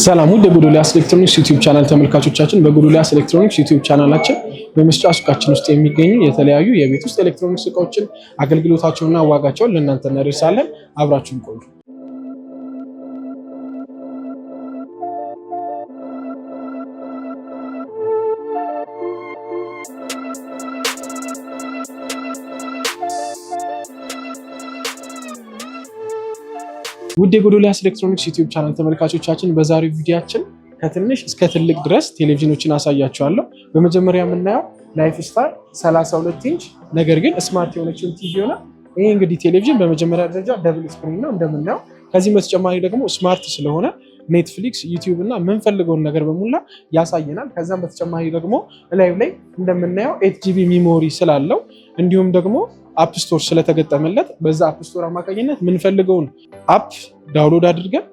ሰላም ውድ የጎዶልያስ ኤሌክትሮኒክስ ዩቲዩብ ቻናል ተመልካቾቻችን፣ በጎዶልያስ ኤሌክትሮኒክስ ዩቲዩብ ቻናላችን በመስጫ ሱቃችን ውስጥ የሚገኙ የተለያዩ የቤት ውስጥ ኤሌክትሮኒክስ እቃዎችን አገልግሎታቸውንና ዋጋቸውን ለእናንተ እናደርሳለን። አብራችሁን ቆዩ። ውድ የጎዶልያስ ኤሌክትሮኒክስ ዩቲዩብ ቻናል ተመልካቾቻችን፣ በዛሬው ቪዲዮአችን ከትንሽ እስከ ትልቅ ድረስ ቴሌቪዥኖችን አሳያችኋለሁ። በመጀመሪያ የምናየው ላይፍ ስታር 32 ኢንች ነገር ግን ስማርት የሆነችውን ቲቪ ሆነ። ይሄ እንግዲህ ቴሌቪዥን በመጀመሪያ ደረጃ ደብል ስክሪን ነው እንደምናየው። ከዚህ በተጨማሪ ደግሞ ስማርት ስለሆነ ኔትፍሊክስ፣ ዩቲዩብ እና የምንፈልገውን ነገር በሙላ ያሳየናል። ከዛም በተጨማሪ ደግሞ ላይቭ ላይ እንደምናየው 8GB ሚሞሪ ስላለው እንዲሁም ደግሞ አፕ ስቶር ስለተገጠመለት በዛ አፕ ስቶር አማካኝነት የምንፈልገውን አፕ ዳውንሎድ አድርገን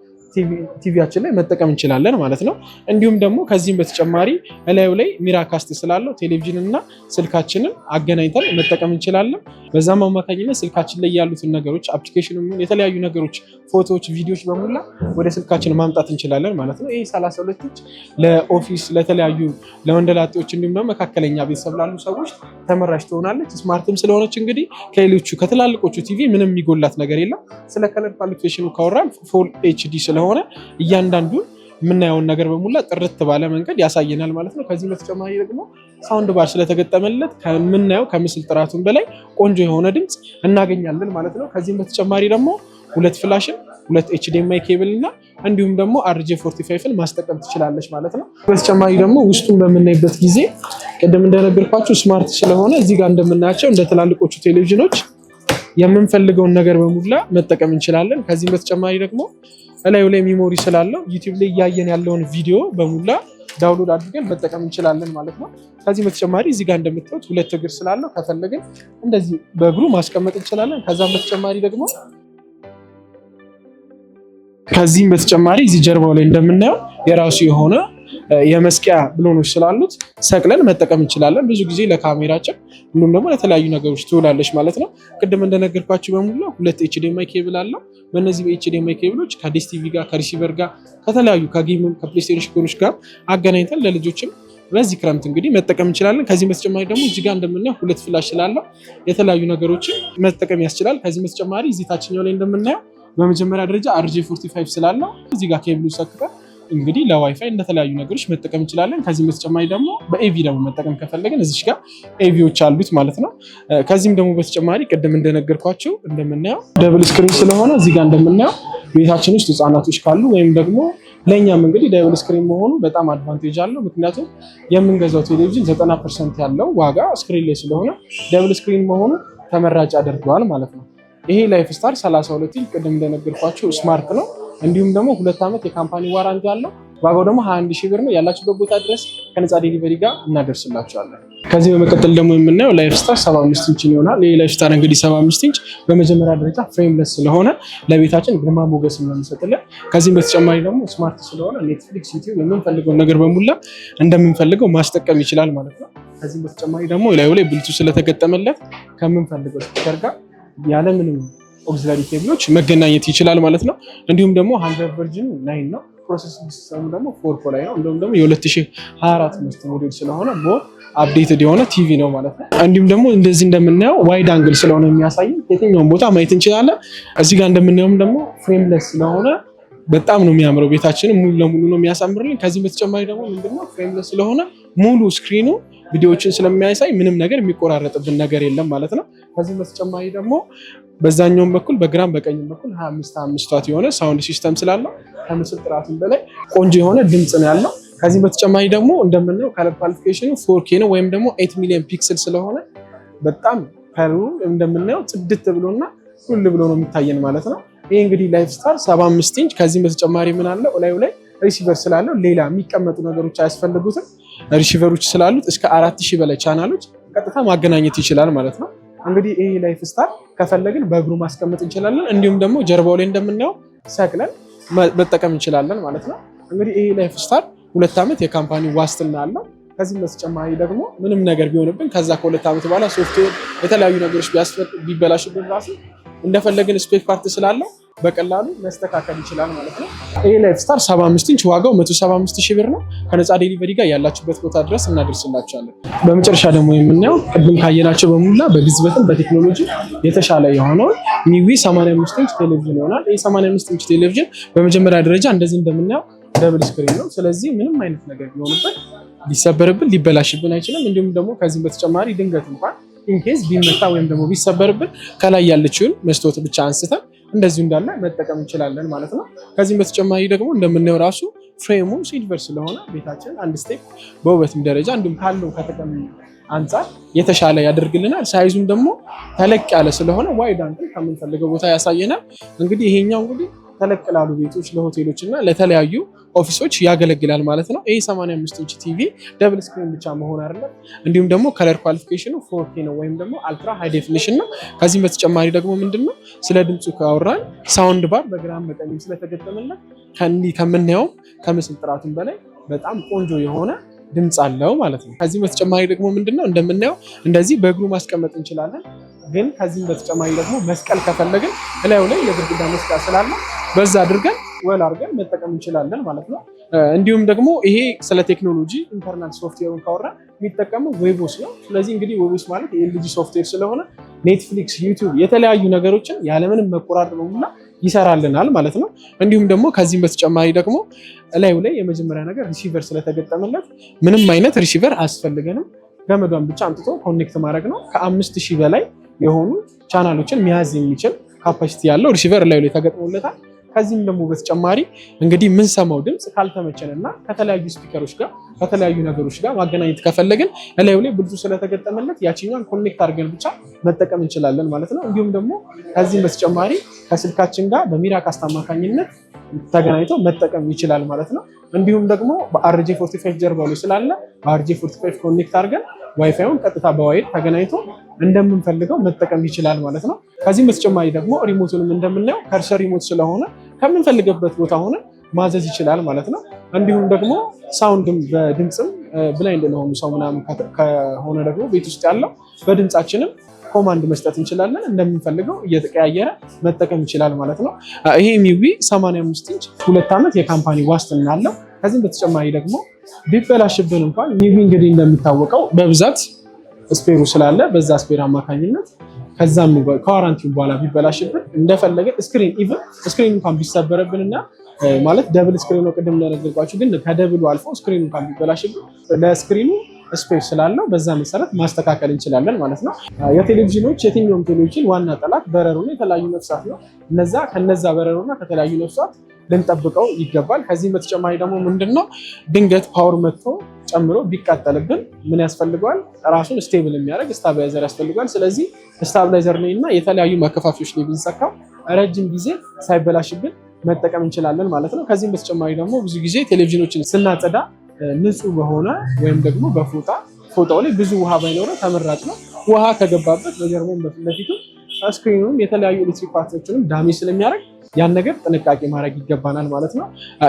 ቲቪያችን ላይ መጠቀም እንችላለን ማለት ነው። እንዲሁም ደግሞ ከዚህም በተጨማሪ እላዩ ላይ ሚራካስት ስላለው ቴሌቪዥን እና ስልካችንን አገናኝተን መጠቀም እንችላለን። በዛም አማካኝነት ስልካችን ላይ ያሉትን ነገሮች አፕሊኬሽን፣ የተለያዩ ነገሮች፣ ፎቶዎች፣ ቪዲዮዎች በሙላ ወደ ስልካችን ማምጣት እንችላለን ማለት ነው። ይህ 32 ኢንች ለኦፊስ፣ ለተለያዩ ለወንደላጤዎች እንዲሁም ደግሞ መካከለኛ ቤተሰብ ላሉ ሰዎች ተመራጭ ትሆናለች። ስማርትም ስለሆነች እንግዲህ ከሌሎቹ ከትላልቆቹ ቲቪ ምንም የሚጎላት ነገር የለም። ስለ ከለር ኳሊፊኬሽኑ ካወራን ፉል ኤችዲ ስለሆነ እያንዳንዱን የምናየውን ነገር በሙላ ጥርት ባለ መንገድ ያሳየናል ማለት ነው። ከዚህ በተጨማሪ ደግሞ ሳውንድ ባር ስለተገጠመለት ከምናየው ከምስል ጥራቱን በላይ ቆንጆ የሆነ ድምፅ እናገኛለን ማለት ነው። ከዚህም በተጨማሪ ደግሞ ሁለት ፍላሽን፣ ሁለት HDMI ኬብል እና እንዲሁም ደግሞ RJ45ን ማስጠቀም ትችላለች ማለት ነው። በተጨማሪ ደግሞ ውስጡን በምናይበት ጊዜ ቅድም እንደነገርኳችሁ ስማርት ስለሆነ እዚህ ጋር እንደምናያቸው እንደ ትላልቆቹ ቴሌቪዥኖች የምንፈልገውን ነገር በሙላ መጠቀም እንችላለን። ከዚህም በተጨማሪ ደግሞ እላዩ ላይ ሚሞሪ ስላለው ዩቲዩብ ላይ እያየን ያለውን ቪዲዮ በሙላ ዳውንሎድ አድርገን መጠቀም እንችላለን ማለት ነው። ከዚህ በተጨማሪ እዚህ ጋር እንደምታዩት ሁለት እግር ስላለው ከፈለግን እንደዚህ በእግሩ ማስቀመጥ እንችላለን። ከዛም በተጨማሪ ደግሞ ከዚህም በተጨማሪ እዚህ ጀርባው ላይ እንደምናየው የራሱ የሆነ የመስቂያ ብሎኖች ስላሉት ሰቅለን መጠቀም እንችላለን። ብዙ ጊዜ ለካሜራችን እንዲሁም ደግሞ ለተለያዩ ነገሮች ትውላለች ማለት ነው። ቅድም እንደነገርኳችሁ በሙሉ ሁለት HDMI ኬብል አለው። በእነዚህ በHDMI ኬብሎች ከዲስ ቲቪ ጋር ከሪሲቨር ጋር ከተለያዩ ከጌም ከፕሌይስቴሽን ጋር አገናኝተን ለልጆችም በዚህ ክረምት እንግዲህ መጠቀም እንችላለን። ከዚህ በተጨማሪ ደግሞ እዚህ ጋር እንደምናየው ሁለት ፍላሽ ስላለው የተለያዩ ነገሮችን መጠቀም ያስችላል። ከዚህ በተጨማሪ እዚህ ታችኛው ላይ እንደምናየው በመጀመሪያ ደረጃ RJ45 ስላለው እዚህ ጋር ኬብሉ ሰክተን እንግዲህ ለዋይፋይ እንደተለያዩ ነገሮች መጠቀም እንችላለን። ከዚህም በተጨማሪ ደግሞ በኤቪ ደግሞ መጠቀም ከፈለግን እዚህ ጋር ኤቪዎች አሉት ማለት ነው። ከዚህም ደግሞ በተጨማሪ ቅድም እንደነገርኳቸው እንደምናየው ደብል ስክሪን ስለሆነ እዚህ ጋር እንደምናየው ቤታችን ውስጥ ህጻናቶች ካሉ ወይም ደግሞ ለእኛም እንግዲህ ደብል ስክሪን መሆኑ በጣም አድቫንቴጅ አለው። ምክንያቱም የምንገዛው ቴሌቪዥን 90% ያለው ዋጋ ስክሪን ላይ ስለሆነ ደብል ስክሪን መሆኑ ተመራጭ ያደርገዋል ማለት ነው። ይሄ ላይፍ ስታር 32 ኢንች ቅድም እንደነገርኳቸው ስማርት ነው። እንዲሁም ደግሞ 2 ዓመት የካምፓኒ ዋራንቲ አለው። ዋጋው ደግሞ 21,000 ብር ነው። ያላችሁበት ቦታ ድረስ ከነፃ ዴሊቨሪ ጋር እናደርስላችኋለን። ከዚህ በመቀጠል ደግሞ የምናየው ላይፍ ስታር 75 ኢንች ይሆናል። ይሄ ላይፍ ስታር እንግዲህ 75 ኢንች በመጀመሪያ ደረጃ ፍሬምለስ ስለሆነ ለቤታችን ግርማ ሞገስ ነው የሚሰጥልን። ከዚህም በተጨማሪ ደግሞ ስማርት ስለሆነ ኔትፍሊክስ፣ ዩቲዩብ የምንፈልገውን ነገር በሙላ እንደምንፈልገው ማስጠቀም ይችላል ማለት ነው። ከዚህም በተጨማሪ ደግሞ ላዩ ላይ ብሉቱዝ ስለተገጠመለት ከምንፈልገው ስፒከር ጋር ያለምንም ኦክሲላሪ ኬብሎች መገናኘት ይችላል ማለት ነው። እንዲሁም ደግሞ 100 ቨርዥን 9 ነው። ፕሮሰሲንግ ሲስተሙ ደግሞ 4 ኮር ላይ ነው። እንዲሁም ደግሞ የ2024 ምርት ሞዴል ስለሆነ አፕዴትድ የሆነ ቲቪ ነው ማለት ነው። እንዲሁም ደግሞ እንደዚህ እንደምናየው ዋይድ አንግል ስለሆነ የሚያሳይ የትኛውን ቦታ ማየት እንችላለን። እዚህ ጋር እንደምናየውም ደግሞ ፍሬምለስ ስለሆነ በጣም ነው የሚያምረው። ቤታችንን ሙሉ ለሙሉ ነው የሚያሳምርልን። ከዚህ በተጨማሪ ደግሞ ምንድነው ፍሬምለስ ስለሆነ ሙሉ ስክሪኑ ቪዲዮዎችን ስለሚያሳይ ምንም ነገር የሚቆራረጥብን ነገር የለም ማለት ነው። ከዚህ በተጨማሪ ደግሞ በዛኛውም በኩል በግራም በቀኝም በኩል 25 ዋት የሆነ ሳውንድ ሲስተም ስላለው ከምስል ጥራቱን በላይ ቆንጆ የሆነ ድምፅ ነው ያለው። ከዚህ በተጨማሪ ደግሞ እንደምናየው ከለር ኳሊፊኬሽኑ 4K ነው ወይም ደግሞ 8 ሚሊዮን ፒክስል ስለሆነ በጣም ከለሩ እንደምናየው ጽድት ብሎና ሁሉ ብሎ ነው የሚታየን ማለት ነው። ይሄ እንግዲህ ላይፍ ስታር 75 ኢንች ከዚህ በተጨማሪ ምን አለው እላዩ ላይ ሪሲቨር ስላለው ሌላ የሚቀመጡ ነገሮች አያስፈልጉትም። ሪሲቨሮች ስላሉት እስከ 4000 በላይ ቻናሎች ቀጥታ ማገናኘት ይችላል ማለት ነው። እንግዲህ ይሄ ላይፍ ስታር ከፈለግን በእግሩ ማስቀመጥ እንችላለን። እንዲሁም ደግሞ ጀርባው ላይ እንደምናየው ሰቅለን መጠቀም እንችላለን ማለት ነው። እንግዲህ ይሄ ላይፍ ስታር 2 ዓመት የካምፓኒ ዋስትና አለው። ከዚህም በተጨማሪ ደግሞ ምንም ነገር ቢሆንብን ከዛ ከ2 ዓመት በኋላ ሶፍትዌር የተለያዩ ነገሮች ቢበላሽብን ራሱ እንደፈለግን ስፔክ ፓርት ስላለው በቀላሉ መስተካከል ይችላል ማለት ነው። ይሄ ላይፍ ስታር 75 ኢንች ዋጋው 175,000 ብር ነው። ከነፃ ዴሊቨሪ ጋር ያላችሁበት ቦታ ድረስ እናደርስላችኋለን። በመጨረሻ ደግሞ የምናየው ቅድም ካየናቸው በሙላ በግዝበትም በቴክኖሎጂ የተሻለ የሆነው ኒዊ 85 ኢንች ቴሌቪዥን ይሆናል። ይህ 85 ኢንች ቴሌቪዥን በመጀመሪያ ደረጃ እንደዚህ እንደምናየው ደብል ስክሪን ነው። ስለዚህ ምንም አይነት ነገር ቢሆንበት ሊሰበርብን ሊበላሽብን አይችልም። እንዲሁም ደግሞ ከዚህም በተጨማሪ ድንገት እንኳን ኢንኬዝ ቢመታ ወይም ደግሞ ቢሰበርብን ከላይ ያለችውን መስታወት ብቻ አንስተን እንደዚሁ እንዳለ መጠቀም እንችላለን ማለት ነው። ከዚህም በተጨማሪ ደግሞ እንደምናየው ራሱ ፍሬሙ ሲልቨር ስለሆነ ቤታችን አንድ ስቴፕ በውበትም ደረጃ እንዲሁም ካለው ከጥቅም አንጻር የተሻለ ያደርግልናል። ሳይዙም ደግሞ ተለቅ ያለ ስለሆነ ዋይድ አንግል ከምንፈልገው ቦታ ያሳየናል። እንግዲህ ይሄኛው እንግዲህ ተለቅ ላሉ ቤቶች ለሆቴሎች እና ለተለያዩ ኦፊሶች ያገለግላል ማለት ነው። ይህ 85 ኢንች ቲቪ ደብል ስክሪን ብቻ መሆን አይደለም፣ እንዲሁም ደግሞ ከለር ኳሊፊኬሽኑ 4K ነው ወይም ደግሞ አልትራ ሃይ ዴፊኒሽን ነው። ከዚህም በተጨማሪ ደግሞ ምንድነው ስለ ድምፁ ካወራን ሳውንድ ባር በግራም በቀኝም ስለተገጠመለት ከምናየውም ከምስል ጥራቱም በላይ በጣም ቆንጆ የሆነ ድምፅ አለው ማለት ነው። ከዚህም በተጨማሪ ደግሞ ምንድነው እንደምናየው እንደዚህ በእግሩ ማስቀመጥ እንችላለን። ግን ከዚህም በተጨማሪ ደግሞ መስቀል ከፈለግን እላዩ ላይ የግድግዳ መስቀል ስላለ በዛ አድርገን ወል አድርገን መጠቀም እንችላለን ማለት ነው። እንዲሁም ደግሞ ይሄ ስለ ቴክኖሎጂ ኢንተርናል ሶፍትዌሩን ካወራ የሚጠቀመው ዌቦስ ነው። ስለዚህ እንግዲህ ዌቦስ ማለት የኤልጂ ሶፍትዌር ስለሆነ ኔትፍሊክስ፣ ዩቲዩብ የተለያዩ ነገሮችን ያለምንም መቆራረጥ ነውና ይሰራልናል ማለት ነው። እንዲሁም ደግሞ ከዚህም በተጨማሪ ደግሞ እላዩ ላይ የመጀመሪያ ነገር ሪሲቨር ስለተገጠመለት ምንም አይነት ሪሲቨር አያስፈልገንም። ገመዷን ብቻ አምጥቶ ኮኔክት ማድረግ ነው። ከ5000 በላይ የሆኑ ቻናሎችን መያዝ የሚችል ካፓሲቲ ያለው ሪሲቨር እላዩ ላይ ተገጥሞለታል። ከዚህም ደግሞ በተጨማሪ እንግዲህ የምንሰማው ድምፅ ካልተመቸን እና ከተለያዩ ስፒከሮች ጋር ከተለያዩ ነገሮች ጋር ማገናኘት ከፈለግን እላዩ ላይ ብሉቱዝ ስለተገጠመለት ያቺኛን ኮኔክት አድርገን ብቻ መጠቀም እንችላለን ማለት ነው። እንዲሁም ደግሞ ከዚህም በተጨማሪ ከስልካችን ጋር በሚራካስት አማካኝነት ተገናኝቶ መጠቀም ይችላል ማለት ነው። እንዲሁም ደግሞ በአርጄ45 ጀርባው ላይ ስላለ በአርጄ45 ኮኔክት አድርገን ዋይፋዩን ቀጥታ በዋይድ ተገናኝቶ እንደምንፈልገው መጠቀም ይችላል ማለት ነው። ከዚህም በተጨማሪ ደግሞ ሪሞቱንም እንደምናየው ከርሰር ሪሞት ስለሆነ ከምንፈልግበት ቦታ ሆነ ማዘዝ ይችላል ማለት ነው። እንዲሁም ደግሞ ሳውንድም በድምፅም ብላይንድ ለሆኑ ሰው ምናምን ከሆነ ደግሞ ቤት ውስጥ ያለው በድምፃችንም ኮማንድ መስጠት እንችላለን። እንደምንፈልገው እየተቀያየረ መጠቀም ይችላል ማለት ነው። ይሄ ሚዊ 85 ኢንች 2 ዓመት የካምፓኒ ዋስትና አለው። ከዚህም በተጨማሪ ደግሞ ቢበላሽብን እንኳን ሚዊ እንግዲህ እንደሚታወቀው በብዛት ስፔሩ ስላለ በዛ ስፔር አማካኝነት ከዛም ከዋራንቲው በኋላ ቢበላሽብን እንደፈለገ ስክሪን እንኳን ቢሰበረብንና ማለት ደብል ስክሪን ነው ቅድም እንደነገርኳችሁ፣ ግን ከደብሉ አልፎ ስክሪን እንኳን ቢበላሽብን ለስክሪኑ ስፔስ ስላለው በዛ መሰረት ማስተካከል እንችላለን ማለት ነው። የቴሌቪዥኖች የትኛውም ቴሌቪዥን ዋና ጠላት በረሮና የተለያዩ ነፍሳት ነው። ከነዛ በረሮና ከተለያዩ ነፍሳት ልንጠብቀው ይገባል። ከዚህም በተጨማሪ ደግሞ ምንድነው ድንገት ፓወር መጥቶ ጨምሮ ቢቃጠልብን ምን ያስፈልገዋል? ራሱን ስቴብል የሚያደርግ ስታብላይዘር ያስፈልገዋል። ስለዚህ ስታብላይዘር ላይ እና የተለያዩ ማከፋፊዎች ላይ ብንሰካው ረጅም ጊዜ ሳይበላሽብን መጠቀም እንችላለን ማለት ነው። ከዚህም በተጨማሪ ደግሞ ብዙ ጊዜ ቴሌቪዥኖችን ስናጸዳ ንጹህ በሆነ ወይም ደግሞ ፎጣው ላይ ብዙ ውሃ ባይኖረው ተመራጭ ነው። ውሃ ከገባበት በጀርባውም በፊት ለፊቱ ስክሪኑም የተለያዩ ኤሌክትሪክ ፓርቶችንም ዳሜጅ ስለሚያደርግ ያን ነገር ጥንቃቄ ማድረግ ይገባናል ማለት ነው።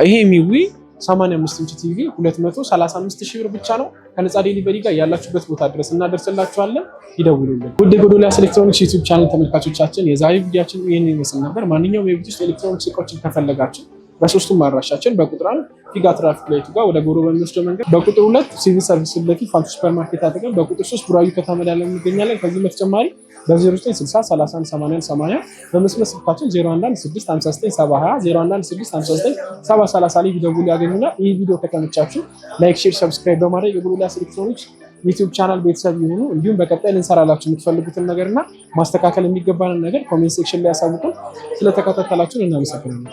ይሄ ሚዊ 85 ኢንች ቲቪ 235,000 ብር ብቻ ነው። ከነፃ ዴሊቨሪ ጋር ያላችሁበት ቦታ ድረስ እናደርስላችኋለን። ይደውሉልን። ውድ የጎዶልያስ ኤሌክትሮኒክስ ዩቲዩብ ቻናል ተመልካቾቻችን የዛሬ ቪዲዮአችን ይህን ይመስል ነበር። ማንኛውም የቤት ውስጥ ኤሌክትሮኒክስ እቃዎችን ከፈለጋችሁ በሶስቱም አድራሻችን በቁጥር 1 ፊጋ ትራፊክ ላይቱ ጋር ወደ ጎሮ በሚወስደው መንገድ፣ በቁጥር 2 ሲቪል ሰርቪስ ለፊት ፋንቱ ሱፐርማርኬት አጠገብ፣ በቁጥር 3 ቡራዩ ከተማ ላይ እንገኛለን። ከዚህ በተጨማሪ በ0960 31 80 80 በመስመር ስልካችን 0116597020 0116597030 ላይ ቢደውሉ ያገኙናል። ይህ ቪዲዮ ከተመቻችሁ ላይክ፣ ሼር፣ ሰብስክራይብ በማድረግ የጎዶልያስ ኤሌክትሮኒክስ ዩቲዩብ ቻናል ቤተሰብ ይሁኑ። እንዲሁም በቀጣይ ልንሰራላችሁ የምትፈልጉትን ነገርና ማስተካከል የሚገባንን ነገር ኮሜንት ሴክሽን ላይ ያሳውቁን። ስለተከታተላችሁን እናመሰግናለን።